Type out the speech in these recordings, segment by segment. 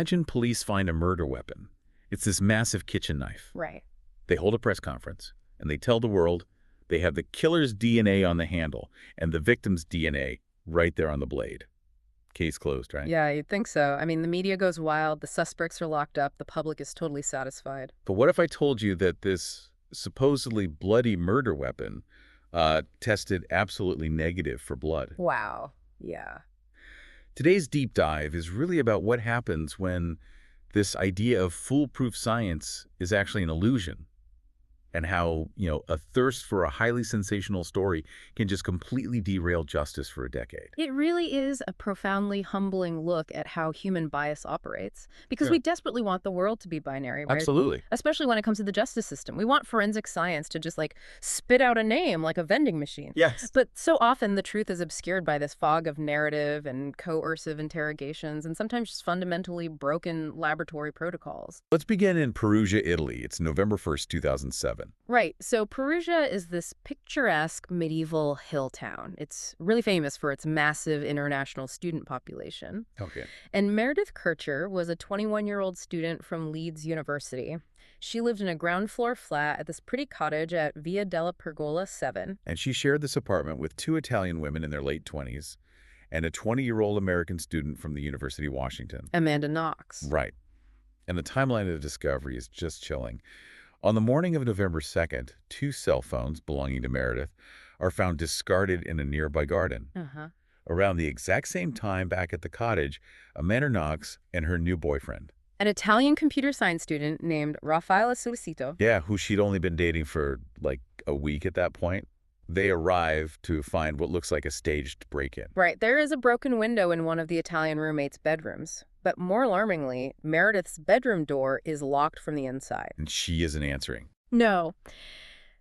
imagine police find a murder weapon. It's this massive kitchen knife. Right. They hold a press conference, and they tell the world they have the killer's DNA on the handle and the victim's DNA right there on the blade. Case closed, right? Yeah, you'd think so. I mean, the media goes wild, the suspects are locked up, the public is totally satisfied. But what if I told you that this supposedly bloody murder weapon tested absolutely negative for blood? Wow. Yeah. Today's deep dive is really about what happens when this idea of foolproof science is actually an illusion, and how, a thirst for a highly sensational story can just completely derail justice for a decade. It really is a profoundly humbling look at how human bias operates, because Yeah. we desperately want the world to be binary, right? Absolutely. Especially when it comes to the justice system. We want forensic science to just spit out a name like a vending machine. Yes. But so often the truth is obscured by this fog of narrative and coercive interrogations and sometimes just fundamentally broken laboratory protocols. Let's begin in Perugia, Italy. It's November 1st, 2007. Right. So Perugia is this picturesque medieval hill town. It's really famous for its massive international student population. Okay. And Meredith Kercher was a 21-year-old student from Leeds University. She lived in a ground floor flat at this pretty cottage at Via della Pergola 7. And she shared this apartment with two Italian women in their late 20s and a 20-year-old American student from the University of Washington. Amanda Knox. Right. And the timeline of the discovery is just chilling. On the morning of November 2nd, two cell phones belonging to Meredith are found discarded in a nearby garden. Uh-huh. Around the exact same time back at the cottage, Amanda Knox and her new boyfriend. An Italian computer science student named Raffaele Solicito. Yeah, who she'd only been dating for like a week at that point. They arrive to find what looks like a staged break-in. Right. There is a broken window in one of the Italian roommates' bedrooms. But more alarmingly, Meredith's bedroom door is locked from the inside. And she isn't answering. No.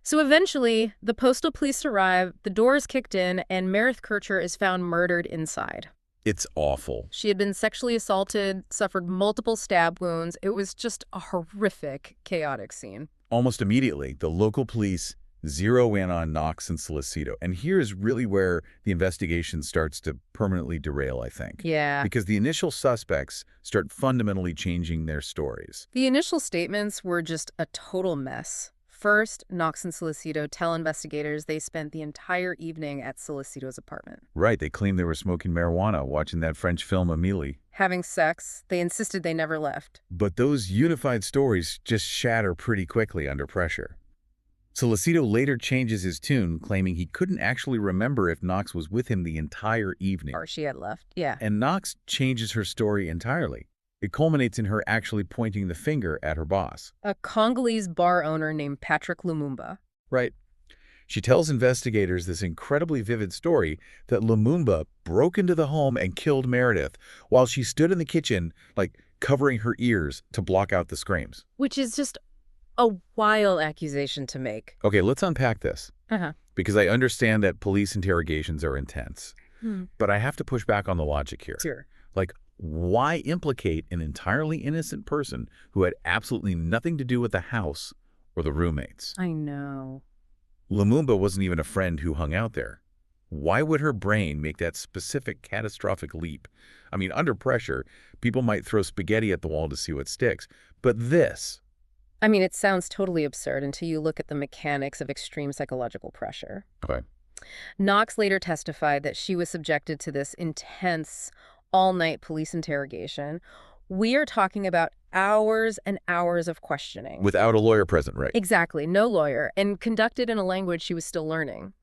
So eventually, the postal police arrive, the door is kicked in, and Meredith Kercher is found murdered inside. It's awful. She had been sexually assaulted, suffered multiple stab wounds. It was just a horrific, chaotic scene. Almost immediately, the local police zero in on Knox and Solicito. And here's really where the investigation starts to permanently derail, I think. Yeah. Because the initial suspects start fundamentally changing their stories. The initial statements were just a total mess. First, Knox and Solicito tell investigators they spent the entire evening at Solicito's apartment. Right, they claimed they were smoking marijuana, watching that French film Amélie. Having sex, they insisted they never left. But those unified stories just shatter pretty quickly under pressure. Solicito later changes his tune, claiming he couldn't actually remember if Knox was with him the entire evening. Or she had left. Yeah. And Knox changes her story entirely. It culminates in her actually pointing the finger at her boss. A Congolese bar owner named Patrick Lumumba. Right. She tells investigators this incredibly vivid story that Lumumba broke into the home and killed Meredith while she stood in the kitchen, covering her ears to block out the screams. Which is just a wild accusation to make. Okay, let's unpack this. Uh-huh. Because I understand that police interrogations are intense. But I have to push back on the logic here. Sure. Why implicate an entirely innocent person who had absolutely nothing to do with the house or the roommates? I know. Lumumba wasn't even a friend who hung out there. Why would her brain make that specific catastrophic leap? I mean, under pressure, people might throw spaghetti at the wall to see what sticks. But this... I mean, it sounds totally absurd until you look at the mechanics of extreme psychological pressure. Okay. Knox later testified that she was subjected to this intense, all-night police interrogation. We are talking about hours and hours of questioning. Without a lawyer present, right? Exactly, no lawyer, and conducted in a language she was still learning.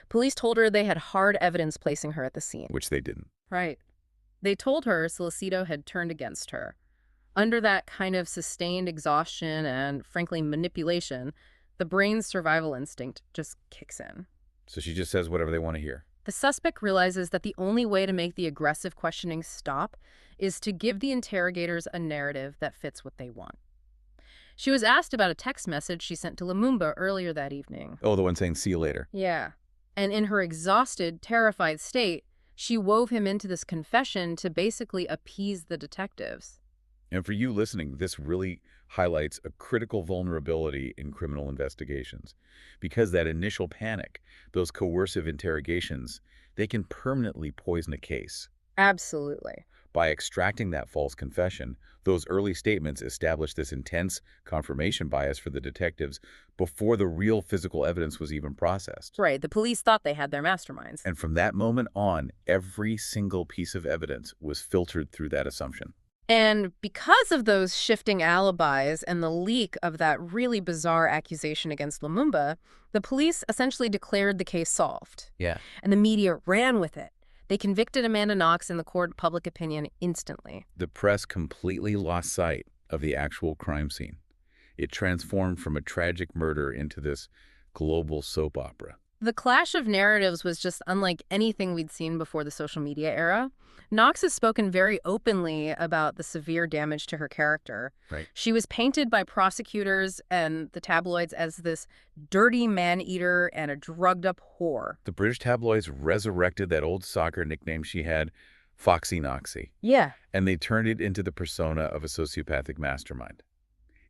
Police told her they had hard evidence placing her at the scene. Which they didn't. Right. They told her Solicito had turned against her. Under that kind of sustained exhaustion and, frankly, manipulation, the brain's survival instinct just kicks in. So she just says whatever they want to hear. The suspect realizes that the only way to make the aggressive questioning stop is to give the interrogators a narrative that fits what they want. She was asked about a text message she sent to Lumumba earlier that evening. Oh, the one saying, see you later. Yeah. And in her exhausted, terrified state, she wove him into this confession to basically appease the detectives. And for you listening, this really highlights a critical vulnerability in criminal investigations. Because that initial panic, those coercive interrogations, they can permanently poison a case. Absolutely. By extracting that false confession, those early statements established this intense confirmation bias for the detectives before the real physical evidence was even processed. Right, the police thought they had their masterminds. And from that moment on, every single piece of evidence was filtered through that assumption. And because of those shifting alibis and the leak of that really bizarre accusation against Lumumba, the police essentially declared the case solved. Yeah. And the media ran with it. They convicted Amanda Knox in the court of public opinion instantly. The press completely lost sight of the actual crime scene. It transformed from a tragic murder into this global soap opera. The clash of narratives was just unlike anything we'd seen before the social media era. Knox has spoken very openly about the severe damage to her character. Right. She was painted by prosecutors and the tabloids as this dirty man-eater and a drugged-up whore. The British tabloids resurrected that old soccer nickname she had, Foxy Noxy, Yeah. and they turned it into the persona of a sociopathic mastermind.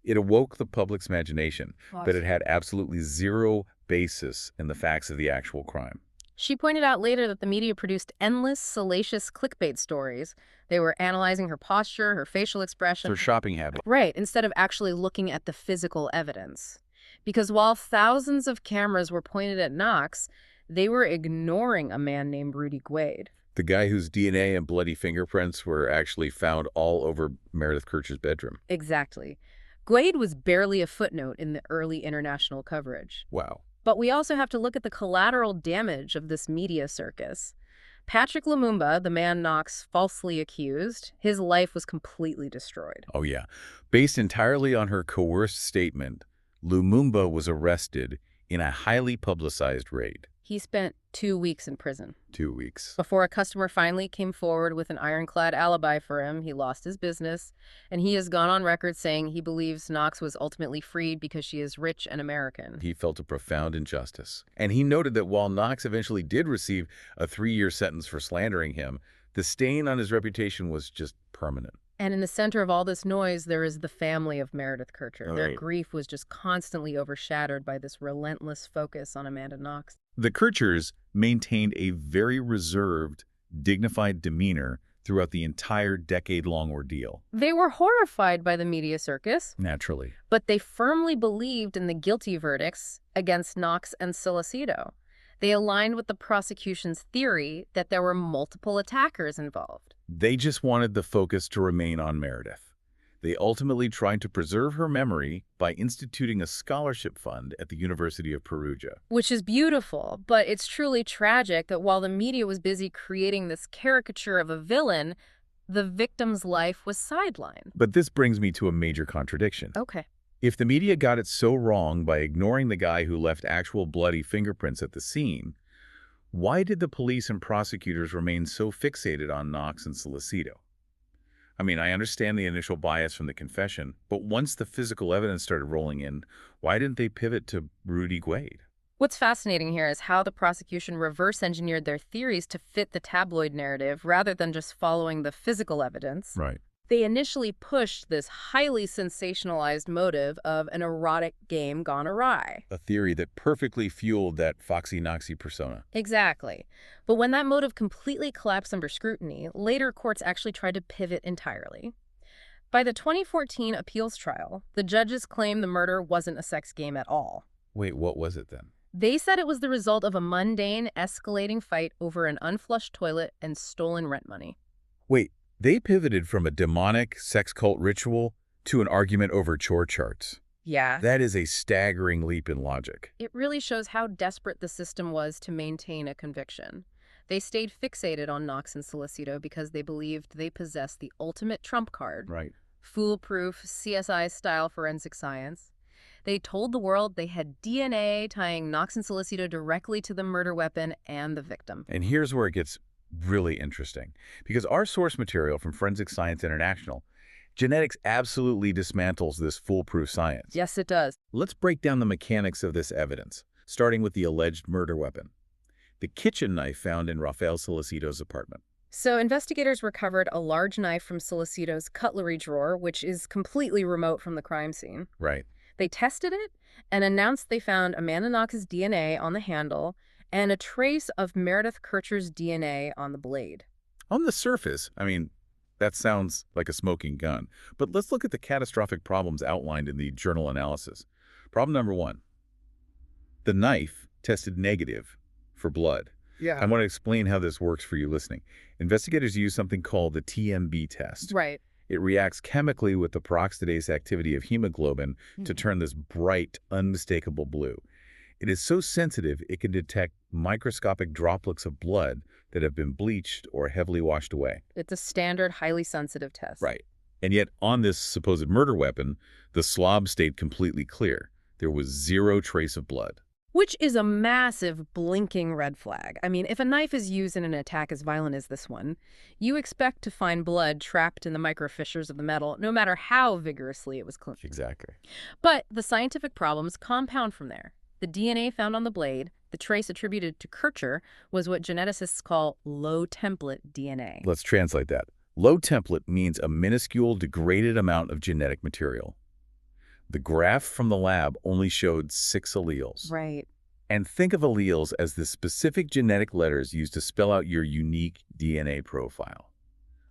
It awoke the public's imagination, but it had absolutely zero basis in the facts of the actual crime. She pointed out later that the media produced endless, salacious clickbait stories. They were analyzing her posture, her facial expression. Her shopping habit. Right, instead of actually looking at the physical evidence. Because while thousands of cameras were pointed at Knox, they were ignoring a man named Rudy Guade. The guy whose DNA and bloody fingerprints were actually found all over Meredith Kercher's bedroom. Exactly. Guade was barely a footnote in the early international coverage. Wow. But we also have to look at the collateral damage of this media circus. Patrick Lumumba, the man Knox falsely accused, his life was completely destroyed. Oh, yeah. Based entirely on her coerced statement, Lumumba was arrested in a highly publicized raid. He spent 2 weeks in prison. 2 weeks. Before a customer finally came forward with an ironclad alibi for him, he lost his business, and he has gone on record saying he believes Knox was ultimately freed because she is rich and American. He felt a profound injustice. And he noted that while Knox eventually did receive a 3-year sentence for slandering him, the stain on his reputation was just permanent. And in the center of all this noise, there is the family of Meredith Kercher. Their Right. grief was just constantly overshadowed by this relentless focus on Amanda Knox. The Kerchers maintained a very reserved, dignified demeanor throughout the entire decade-long ordeal. They were horrified by the media circus, Naturally. but they firmly believed in the guilty verdicts against Knox and Salcedo. They aligned with the prosecution's theory that there were multiple attackers involved. They just wanted the focus to remain on Meredith. They ultimately tried to preserve her memory by instituting a scholarship fund at the University of Perugia. Which is beautiful, but it's truly tragic that while the media was busy creating this caricature of a villain, the victim's life was sidelined. But this brings me to a major contradiction. Okay. If the media got it so wrong by ignoring the guy who left actual bloody fingerprints at the scene, why did the police and prosecutors remain so fixated on Knox and Salcedo? I mean, I understand the initial bias from the confession, but once the physical evidence started rolling in, why didn't they pivot to Rudy Guade? What's fascinating here is how the prosecution reverse-engineered their theories to fit the tabloid narrative rather than just following the physical evidence. Right. They initially pushed this highly sensationalized motive of an erotic game gone awry. A theory that perfectly fueled that Foxy Noxy persona. Exactly. But when that motive completely collapsed under scrutiny, later courts actually tried to pivot entirely. By the 2014 appeals trial, the judges claimed the murder wasn't a sex game at all. Wait, what was it then? They said it was the result of a mundane, escalating fight over an unflushed toilet and stolen rent money. Wait, they pivoted from a demonic sex cult ritual to an argument over chore charts. Yeah. That is a staggering leap in logic. It really shows how desperate the system was to maintain a conviction. They stayed fixated on Knox and Salcedo because they believed they possessed the ultimate trump card. Right. Foolproof, CSI-style forensic science. They told the world they had DNA tying Knox and Salcedo directly to the murder weapon and the victim. And here's where it gets really interesting, because our source material from Forensic Science International, genetics absolutely dismantles this foolproof science. Yes, it does. Let's break down the mechanics of this evidence, starting with the alleged murder weapon, the kitchen knife found in Rafael Salcedo's apartment. So investigators recovered a large knife from Salcedo's cutlery drawer, which is completely remote from the crime scene. Right. They tested it and announced they found Amanda Knox's DNA on the handle and a trace of Meredith Kercher's DNA on the blade. On the surface, I mean, That sounds like a smoking gun. But let's look at the catastrophic problems outlined in the journal analysis. Problem number one, the knife tested negative for blood. I Yeah. want to explain how this works for you listening. Investigators use something called the TMB test. Right. It reacts chemically with the peroxidase activity of hemoglobin to Mhm. turn this bright, unmistakable blue. It is so sensitive it can detect microscopic droplets of blood that have been bleached or heavily washed away. It's a standard, highly sensitive test. Right. And yet, on this supposed murder weapon, the swab stayed completely clear. There was zero trace of blood. Which is a massive blinking red flag. I mean, if a knife is used in an attack as violent as this one, you expect to find blood trapped in the microfissures of the metal, no matter how vigorously it was cleaned. Exactly. But the scientific problems compound from there. The DNA found on the blade, the trace attributed to Kercher, was what geneticists call low-template DNA. Let's translate that. Low template means a minuscule degraded amount of genetic material. The graph from the lab only showed 6 alleles. Right. And think of alleles as the specific genetic letters used to spell out your unique DNA profile.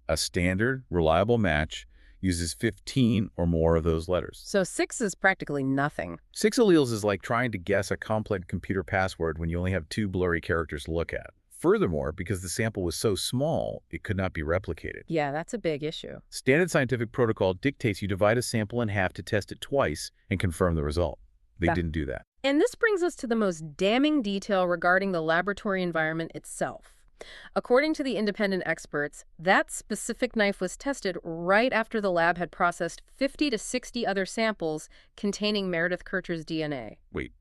A standard, reliable match uses 15 or more of those letters. So 6 is practically nothing. 6 alleles is like trying to guess a complex computer password when you only have 2 blurry characters to look at. Furthermore, because the sample was so small, it could not be replicated. Yeah, that's a big issue. Standard scientific protocol dictates you divide a sample in half to test it twice and confirm the result. They That- didn't do that. And this brings us to the most damning detail regarding the laboratory environment itself. According to the independent experts, that specific knife was tested right after the lab had processed 50 to 60 other samples containing Meredith Kercher's DNA. Wait,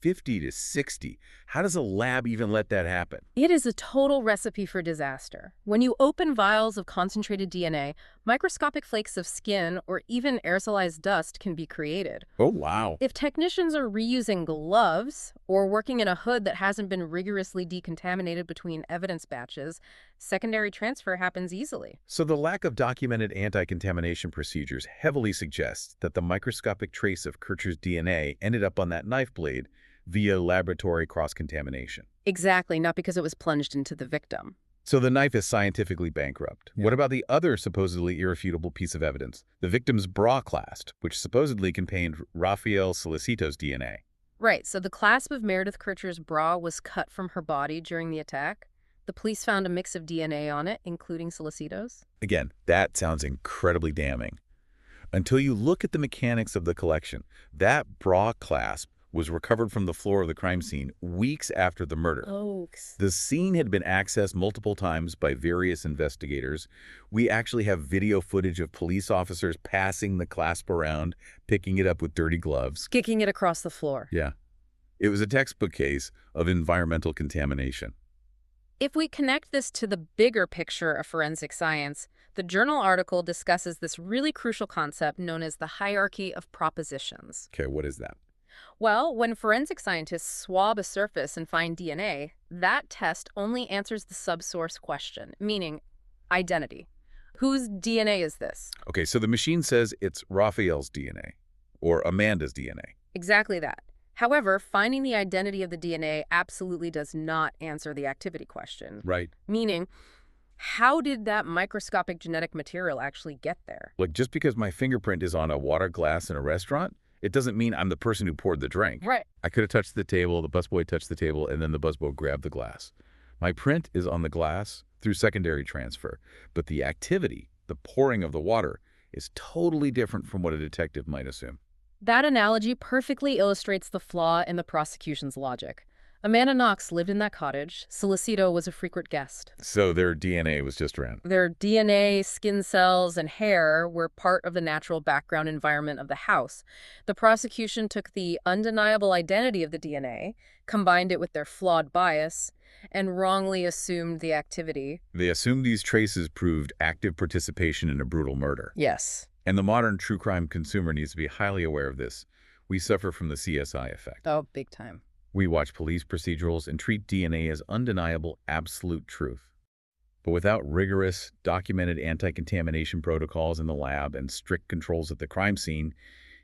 50 to 60? How does a lab even let that happen? It is a total recipe for disaster. When you open vials of concentrated DNA, microscopic flakes of skin or even aerosolized dust can be created. Oh, wow. If technicians are reusing gloves or working in a hood that hasn't been rigorously decontaminated between evidence batches, secondary transfer happens easily. So the lack of documented anti-contamination procedures heavily suggests that the microscopic trace of Kercher's DNA ended up on that knife blade via laboratory cross-contamination. Exactly, not because it was plunged into the victim. So the knife is scientifically bankrupt. Yeah. What about the other supposedly irrefutable piece of evidence? The victim's bra clasp, which supposedly contained Rafael Solicito's DNA. Right, so the clasp of Meredith Kercher's bra was cut from her body during the attack. The police found a mix of DNA on it, including Solicito's. Again, that sounds incredibly damning. Until you look at the mechanics of the collection, that bra clasp was recovered from the floor of the crime scene weeks after the murder. Oaks. The scene had been accessed multiple times by various investigators. We actually have video footage of police officers passing the clasp around, picking it up with dirty gloves. Kicking it across the floor. Yeah. It was a textbook case of environmental contamination. If we connect this to the bigger picture of forensic science, the journal article discusses this really crucial concept known as the hierarchy of propositions. Okay, what is that? Well, when forensic scientists swab a surface and find DNA, that test only answers the subsource question, meaning identity. Whose DNA is this? Okay, so the machine says it's Raphael's DNA or Amanda's DNA. Exactly that. However, finding the identity of the DNA absolutely does not answer the activity question. Right. Meaning, how did that microscopic genetic material actually get there? Like, just because my fingerprint is on a water glass in a restaurant, it doesn't mean I'm the person who poured the drink. Right. I could have touched the table, the busboy touched the table, and then the busboy grabbed the glass. My print is on the glass through secondary transfer, but the activity, the pouring of the water, is totally different from what a detective might assume. That analogy perfectly illustrates the flaw in the prosecution's logic. Amanda Knox lived in that cottage. Solicito was a frequent guest. So their DNA was just around. Their DNA, skin cells, and hair were part of the natural background environment of the house. The prosecution took the undeniable identity of the DNA, combined it with their flawed bias, and wrongly assumed the activity. They assumed these traces proved active participation in a brutal murder. Yes. And the modern true crime consumer needs to be highly aware of this. We suffer from the CSI effect. Oh, big time. We watch police procedurals and treat DNA as undeniable, absolute truth. But without rigorous, documented anti-contamination protocols in the lab and strict controls at the crime scene,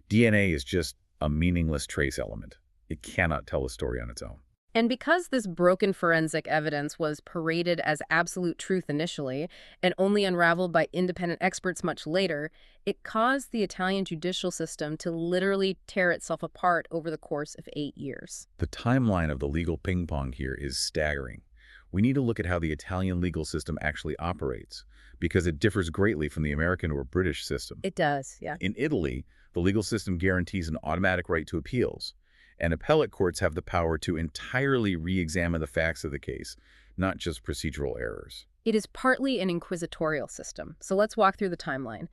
DNA is just a meaningless trace element. It cannot tell a story on its own. And because this broken forensic evidence was paraded as absolute truth initially and only unraveled by independent experts much later, it caused the Italian judicial system to literally tear itself apart over the course of 8 years. The timeline of the legal ping pong here is staggering. We need to look at how the Italian legal system actually operates, because it differs greatly from the American or British system. It does, yeah. In Italy, the legal system guarantees an automatic right to appeals, and appellate courts have the power to entirely re-examine the facts of the case, not just procedural errors. It is partly an inquisitorial system, so let's walk through the timeline.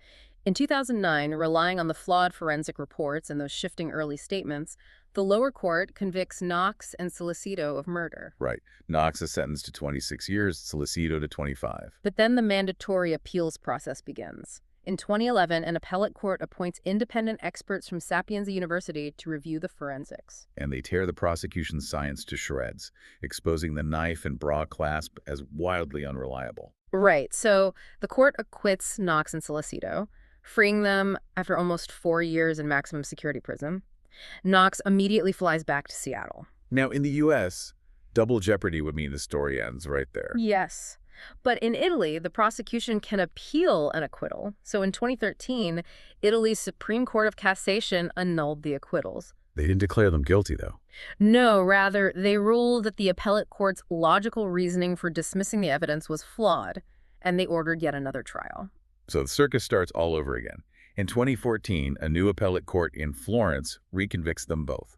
In 2009, relying on the flawed forensic reports and those shifting early statements, the lower court convicts Knox and Solicito of murder. Right. Knox is sentenced to 26 years, Solicito to 25. But then the mandatory appeals process begins. In 2011, an appellate court appoints independent experts from Sapienza University to review the forensics. And they tear the prosecution's science to shreds, exposing the knife and bra clasp as wildly unreliable. Right, so the court acquits Knox and Solicito, freeing them after almost 4 years in maximum security prison. Knox immediately flies back to Seattle. Now, in the U.S., double jeopardy would mean the story ends right there. Yes. But in Italy, the prosecution can appeal an acquittal. So in 2013, Italy's Supreme Court of Cassation annulled the acquittals. They didn't declare them guilty, though. No, rather, they ruled that the appellate court's logical reasoning for dismissing the evidence was flawed, and they ordered yet another trial. So the circus starts all over again. In 2014, a new appellate court in Florence reconvicts them both.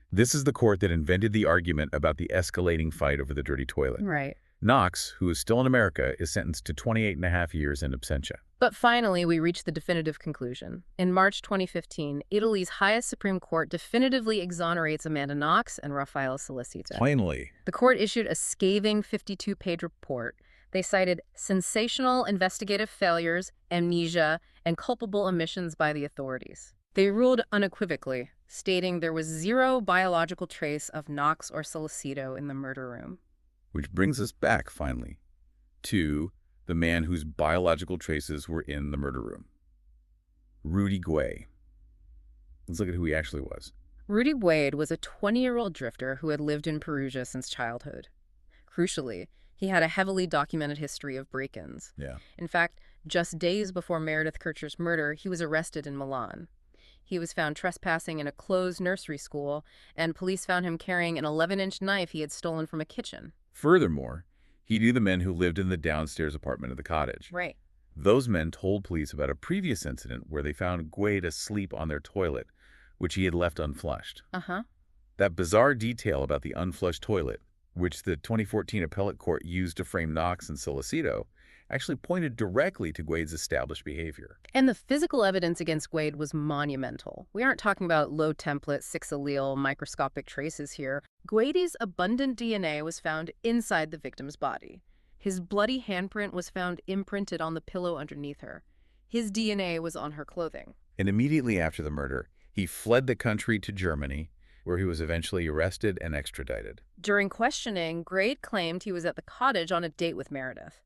This is the court that invented the argument about the escalating fight over the dirty toilet. Right. Knox, who is still in America, is sentenced to 28.5 years in absentia. But finally, we reach the definitive conclusion. In March 2015, Italy's highest Supreme Court definitively exonerates Amanda Knox and Raffaele Solicito. Finally. The court issued a scathing 52-page report. They cited sensational investigative failures, amnesia, and culpable omissions by the authorities. They ruled unequivocally, stating there was zero biological trace of Knox or Solicito in the murder room. Which brings us back, finally, to the man whose biological traces were in the murder room. Rudy Guay. Let's look at who he actually was. Rudy Guay was a 20-year-old drifter who had lived in Perugia since childhood. Crucially, he had a heavily documented history of break-ins. Yeah. In fact, just days before Meredith Kercher's murder, he was arrested in Milan. He was found trespassing in a closed nursery school, and police found him carrying an 11-inch knife he had stolen from a kitchen. Furthermore, he knew the men who lived in the downstairs apartment of the cottage. Right. Those men told police about a previous incident where they found Guay asleep on their toilet, which he had left unflushed. Uh-huh. That bizarre detail about the unflushed toilet, which the 2014 appellate court used to frame Knox and Solicito, actually pointed directly to Guay's established behavior. And the physical evidence against Guay was monumental. We aren't talking about low-template, 6-allele, microscopic traces here. Guay's abundant DNA was found inside the victim's body. His bloody handprint was found imprinted on the pillow underneath her. His DNA was on her clothing. And immediately after the murder, he fled the country to Germany, where he was eventually arrested and extradited. During questioning, Guay claimed he was at the cottage on a date with Meredith.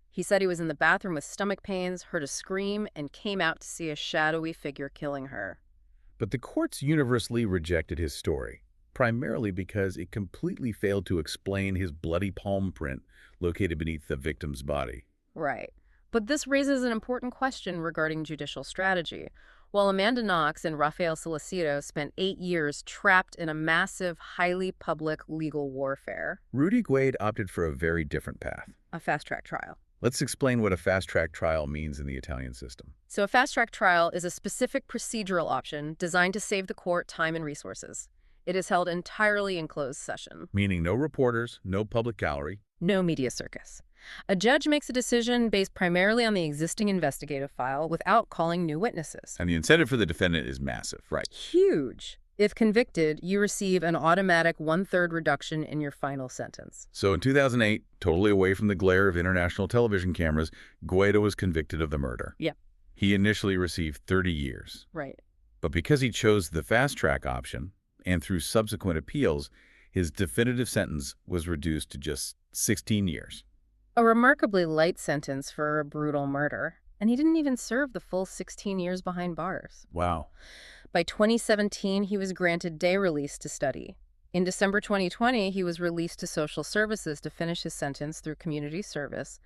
He said he was in the bathroom with stomach pains, heard a scream, and came out to see a shadowy figure killing her. But the courts universally rejected his story, primarily because it completely failed to explain his bloody palm print located beneath the victim's body. Right. But this raises an important question regarding judicial strategy. While Amanda Knox and Raffaele Solicito spent 8 years trapped in a massive, highly public legal warfare, Rudy Guay opted for a very different path. a fast-track trial. Let's explain what a fast-track trial means in the Italian system. So a fast-track trial is a specific procedural option designed to save the court time and resources. It is held entirely in closed session. Meaning no reporters, no public gallery. No media circus. A judge makes a decision based primarily on the existing investigative file without calling new witnesses. And the incentive for the defendant is massive, right? Huge. If convicted, you receive an automatic 1/3 reduction in your final sentence. So in 2008, totally away from the glare of international television cameras, Guaido was convicted of the murder. Yep. He initially received 30 years. Right. But because he chose the fast-track option, and through subsequent appeals, his definitive sentence was reduced to just 16 years. A remarkably light sentence for a brutal murder. And he didn't even serve the full 16 years behind bars. Wow. By 2017, he was granted day release to study. In December 2020, he was released to social services to finish his sentence through community service,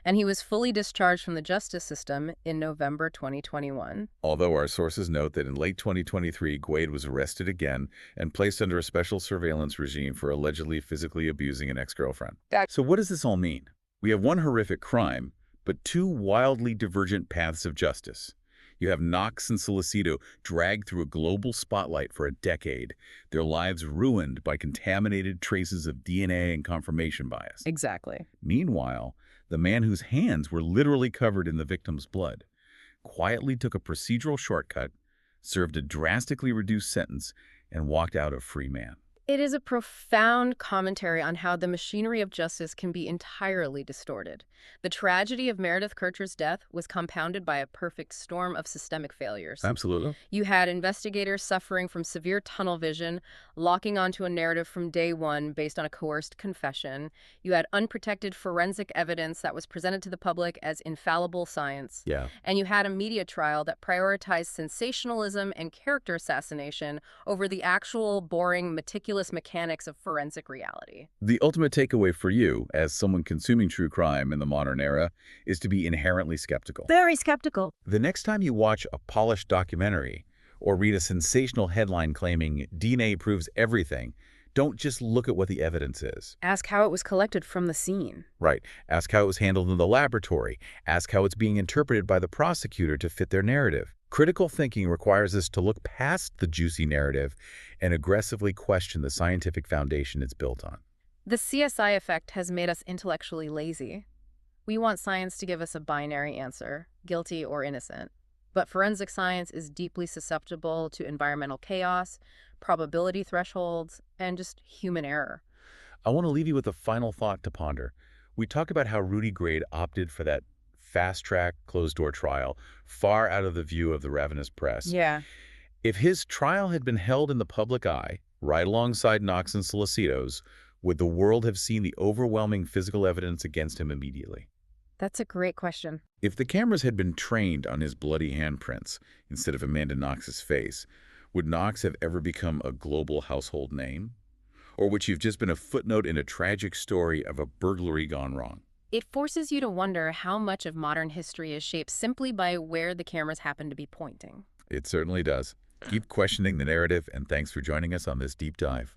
and he was fully discharged from the justice system in November 2021. Although our sources note that in late 2023, Guade was arrested again and placed under a special surveillance regime for allegedly physically abusing an ex-girlfriend. So what does this all mean? We have one horrific crime, but two wildly divergent paths of justice. You have Knox and Solicito dragged through a global spotlight for a decade, their lives ruined by contaminated traces of DNA and confirmation bias. Exactly. Meanwhile, the man whose hands were literally covered in the victim's blood quietly took a procedural shortcut, served a drastically reduced sentence, and walked out a free man. It is a profound commentary on how the machinery of justice can be entirely distorted. The tragedy of Meredith Kercher's death was compounded by a perfect storm of systemic failures. Absolutely. You had investigators suffering from severe tunnel vision, locking onto a narrative from day one based on a coerced confession. You had unprotected forensic evidence that was presented to the public as infallible science. Yeah. And you had a media trial that prioritized sensationalism and character assassination over the actual, boring, meticulous mechanics of forensic reality. The ultimate takeaway for you, as someone consuming true crime in the modern era, is to be inherently skeptical. Very skeptical. The next time you watch a polished documentary or read a sensational headline claiming DNA proves everything, don't just look at what the evidence is. Ask how it was collected from the scene. Right. Ask how it was handled in the laboratory. Ask how it's being interpreted by the prosecutor to fit their narrative. Critical thinking requires us to look past the juicy narrative and aggressively question the scientific foundation it's built on. The CSI effect has made us intellectually lazy. We want science to give us a binary answer, guilty or innocent. But forensic science is deeply susceptible to environmental chaos, probability thresholds, and just human error. I want to leave you with a final thought to ponder. We talk about how Rudy Grade opted for that fast-track, closed-door trial, far out of the view of the ravenous press. Yeah. If his trial had been held in the public eye, right alongside Knox and Solicito's, would the world have seen the overwhelming physical evidence against him immediately? That's a great question. If the cameras had been trained on his bloody handprints instead of Amanda Knox's face, would Knox have ever become a global household name? Or would she have just been a footnote in a tragic story of a burglary gone wrong? It forces you to wonder how much of modern history is shaped simply by where the cameras happen to be pointing. It certainly does. Keep questioning the narrative, and thanks for joining us on this deep dive.